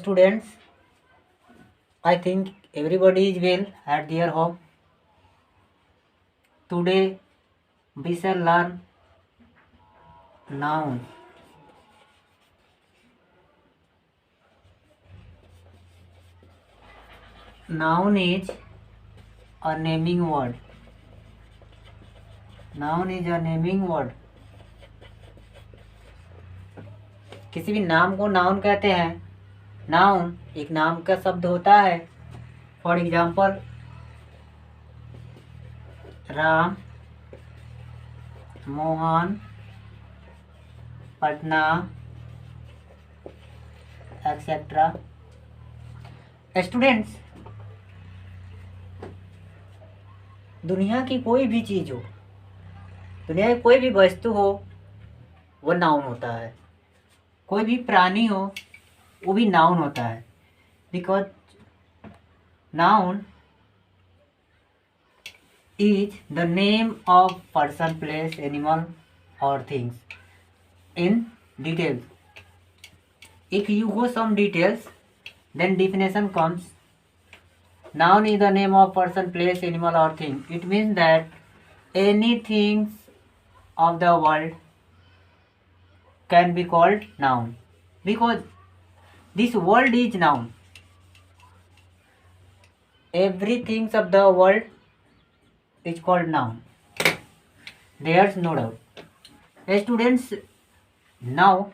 students, I think everybody is well at their home. Today we shall learn noun. Noun is a naming word. Noun is a naming word. किसी भी नाम को noun कहते हैं. Noun एक नाम का शब्द होता है. For example, Ram, Mohan, Patna, etcetera. Students, दुनिया की कोई भी चीज हो, दुनिया की कोई भी वस्तु हो, वो नाउन होता है. कोई भी प्राणी हो, वो भी नाउन होता है. Because noun is the name of person, place, animal or things. In details, if you go some details, then definition comes. Noun is the name of person, place, animal or thing. It means that anything of the world can be called noun, because this world is noun. Everything of the world is called noun. There's no doubt. Students, now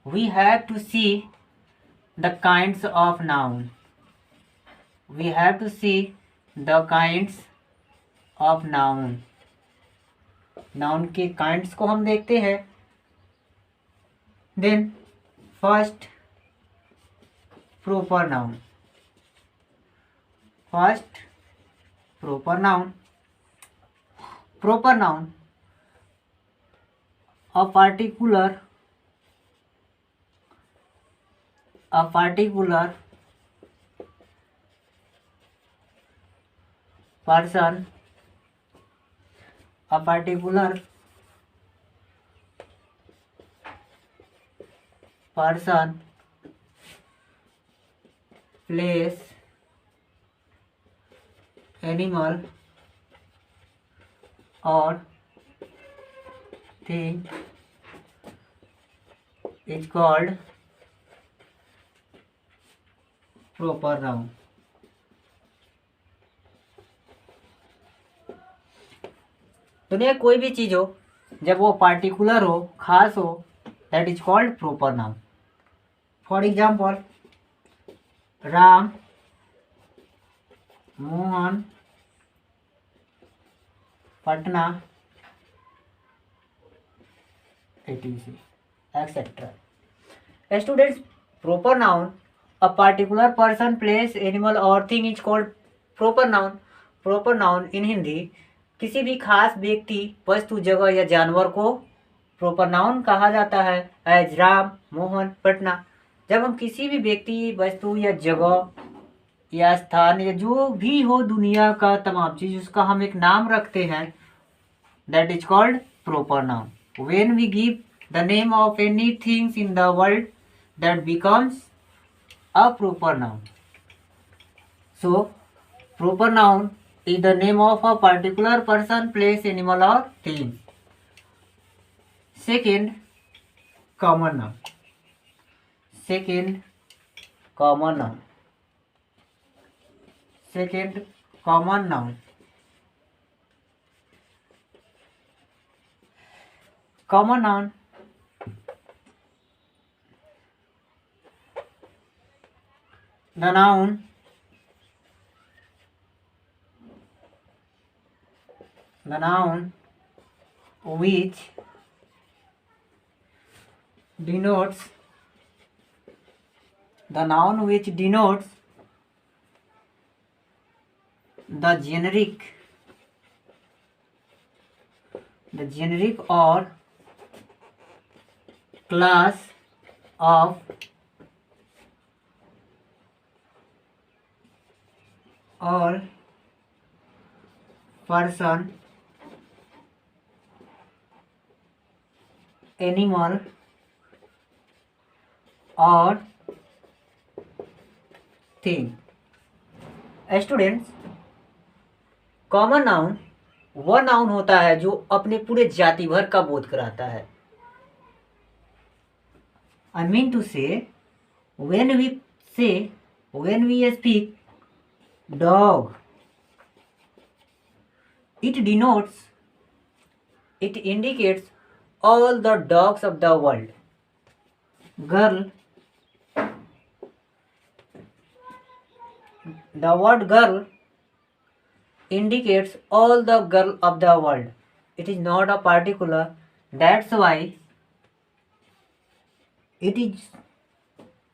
we have to see the kinds of noun. We have to see the kinds of noun. Noun के kinds को हम देखते हैं. Then first, proper noun. First, proper noun. Proper noun, a particular person, a particular person, place, animal or thing is called proper noun. दुनिया की कोई भी चीज हो, जब वो पार्टिकुलर हो, खास हो, that is called proper noun. For example, Ram, Mohan, Patna, etc. Students, proper noun, a particular person, place, animal or thing is called proper noun. Proper noun in Hindi किसी भी खास व्यक्ति, वस्तु, जगह या जानवर को प्रॉपर नाउन कहा जाता है. एज राम, मोहन, पटना. जब हम किसी भी व्यक्ति, वस्तु या जगह या स्थान या जो भी हो दुनिया का तमाम चीज, उसका हम एक नाम रखते हैं, that is called proper noun. When we give the name of anything in the world, that becomes a proper noun. So, proper noun is the name of a particular person, place, animal or thing. Second, common noun. Second, common noun. Second, common noun. Common noun, the noun which denotes the generic or class of all person, animal or thing. Students, common noun वह noun होता है जो अपने पूरे जाति भर का बोध कराता है। आई मीन टू से when we say when we speak dog, it denotes, it indicates all the dogs of the world. Girl, the word girl indicates all the girl of the world. It is not a particular. That's why it is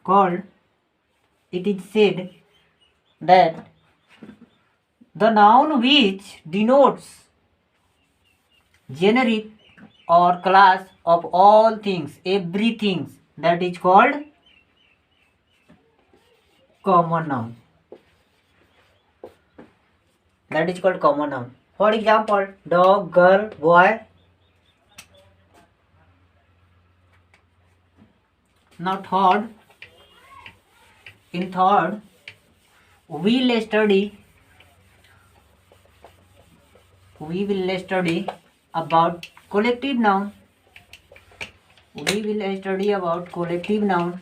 called, it is said that the noun which denotes generic or class of all things, everything, that is called common noun. That is called common noun. For example, dog, girl, boy. Now third, in third, we will study about collective noun. We will study about collective noun.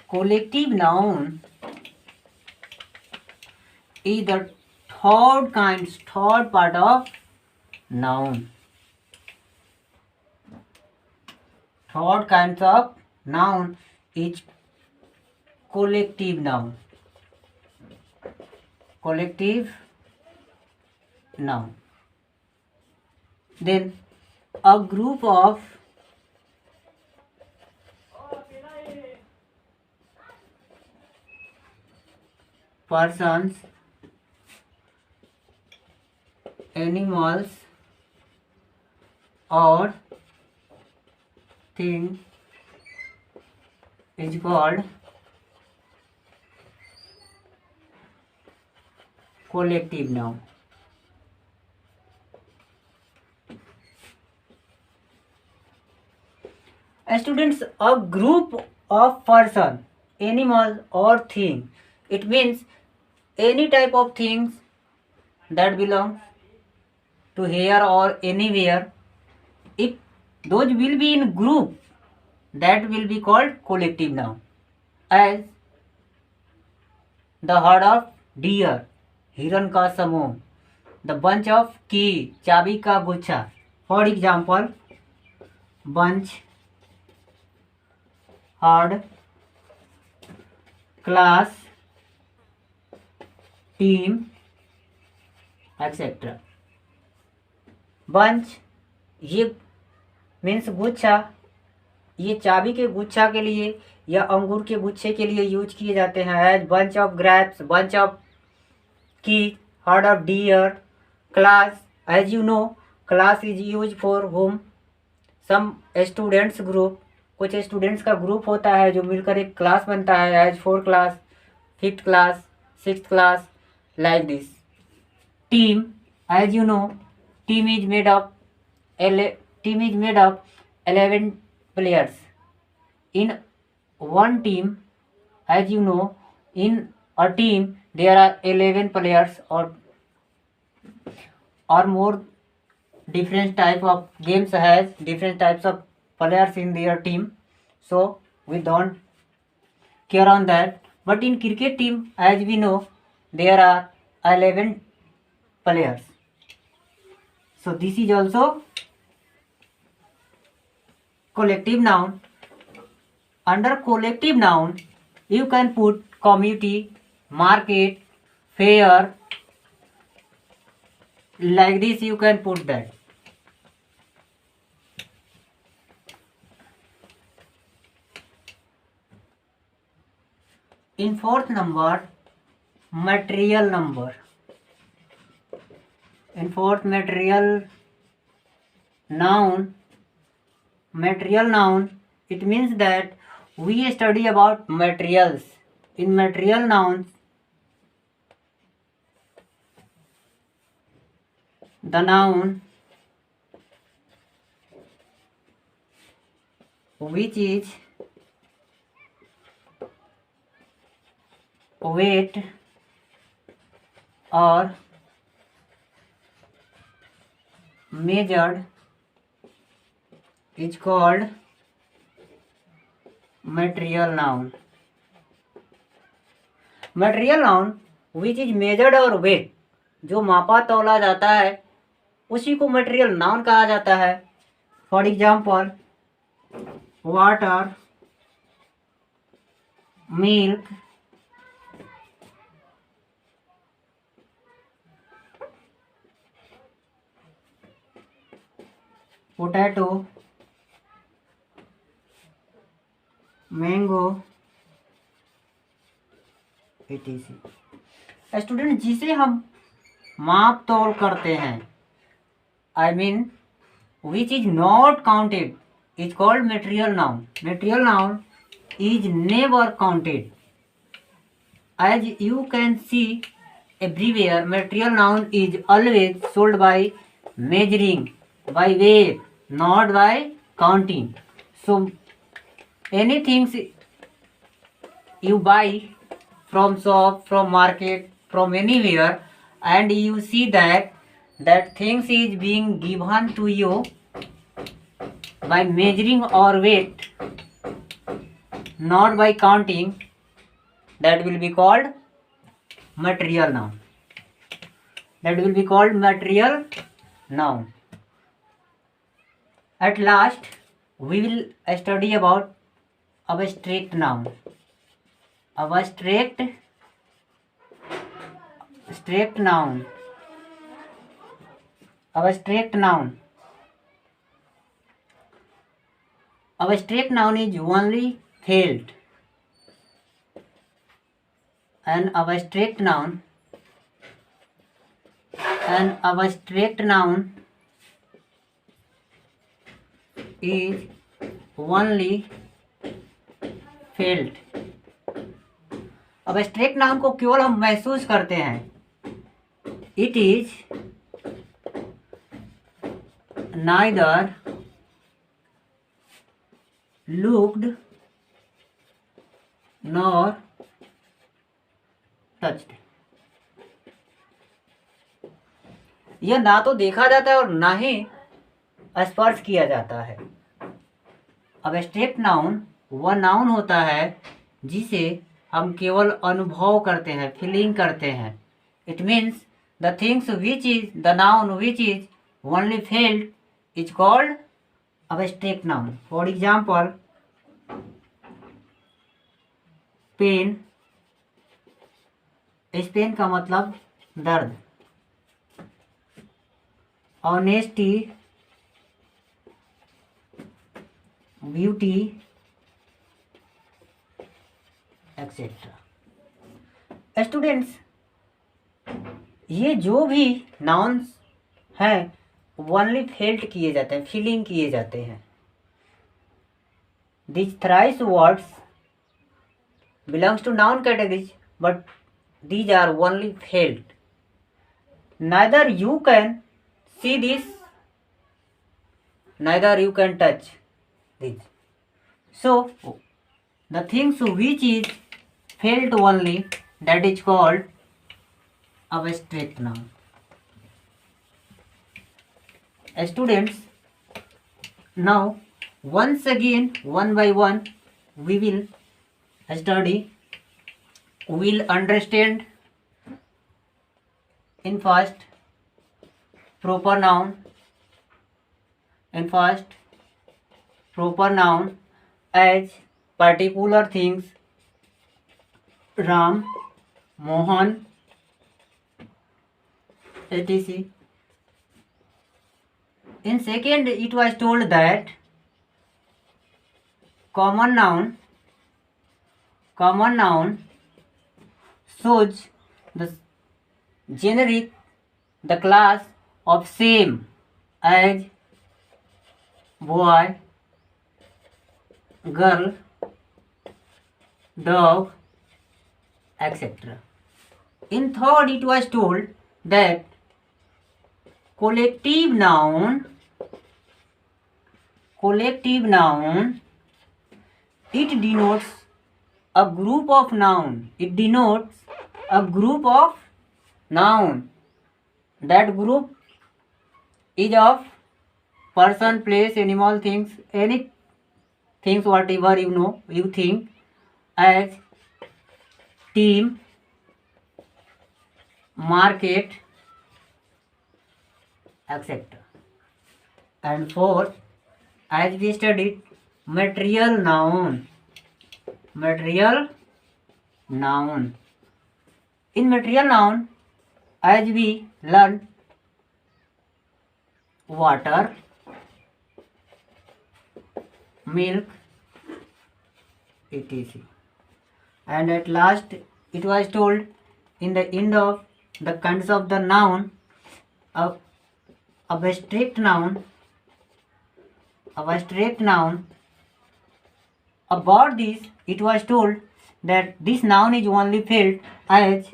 Collective noun is the third part of noun. Third kinds of noun is collective noun. Collective noun. Then a group of persons, animals or thing is called collective noun. Students, a group of person, animal or thing, it means any type of things that belong to here or anywhere. If those will be in group, that will be called collective noun. As the herd of deer, हिरन का समूह, the bunch of key, चाबी का गुच्छा. For example, bunch, herd, class, team, etc. bunch ये means गुच्छा, ये चाबी के गुच्छा के लिए या अंगूर के गुच्छे के लिए यूज किए जाते हैं. As bunch of grapes, bunch of key, herd of deer. Class, as you know, class is use for home. Some students group, कुछ स्टूडेंट्स का ग्रुप होता है जो मिलकर एक क्लास बनता है. As 4 class, 5th class, 6th class, like this. Team, as you know, team is made of 11 players. In one team, as you know, in a team there are 11 players or more. Different type of games has different types of players in their team, so we don't care on that. But in cricket team, as we know, there are 11 players. So this is also collective noun. Under collective noun, you can put community, market, fair. Like this you can put that. In fourth number, material number. In fourth, material noun, it means that we study about materials. In material nouns, the noun which is weight or measured is called material noun. Material noun which is measured or weight, जो मापा तौला जाता है उसी को material noun कहा जाता है. For example water, milk, potato, mango etc. Student, जिसे हम माप तोल करते हैं, I mean which is not counted, is called material noun. Material noun is never counted. As you can see everywhere, material noun is always sold by measuring, by weight, not by counting. So anything you buy from shop, from market, from anywhere, and you see that things is being given to you by measuring or weight, not by counting, that will be called material noun. That will be called material noun. At last, we will study about abstract noun. Abstract noun. Abstract noun. Abstract noun is only felt. An abstract noun is only felt. abstract noun को केवल हम महसूस करते हैं. It is neither looked nor touched. यह ना तो देखा जाता है और ना ही स्पर्श किया जाता है. Abstract noun वह नाउन होता है जिसे हम केवल अनुभव करते हैं, फीलिंग करते हैं. It means the things which is the noun which is only felt is called abstract noun. For example, pain. इस पेन का मतलब दर्द. Honesty, beauty etcetera. स्टूडेंट्स, ये जो भी नाउन्स हैं ओनली फेल्ट किए जाते हैं, फीलिंग किए जाते हैं. These thrice words belongs to noun categories, but these are only felt. Neither you can see this, neither you can touch this. So the things which is felt only, that is called abstract noun. Students, now once again, one by one, we will study, we will understand. In first, proper noun. In first, proper noun as particular things: Ram, Mohan, etc. In second, it was told that common noun shows the generic, the class of same as boy, girl, dog, etc. In third, it was told that collective noun It denotes a group of noun. It denotes a group of noun. That group is of person, place, animal, things, any things, whatever you know, you think, as team, market, etc. And fourth, as we studied, material noun. Material noun. In material noun, as we learned, water, milk, etc. And at last, it was told in the end of the kinds of the noun, a abstract noun, about this, it was told that this noun is only felt as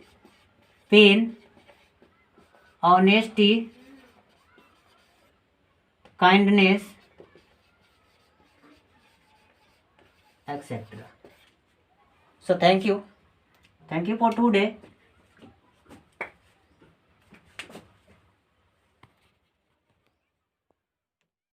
pain, honesty, kindness, etc. So thank you for today.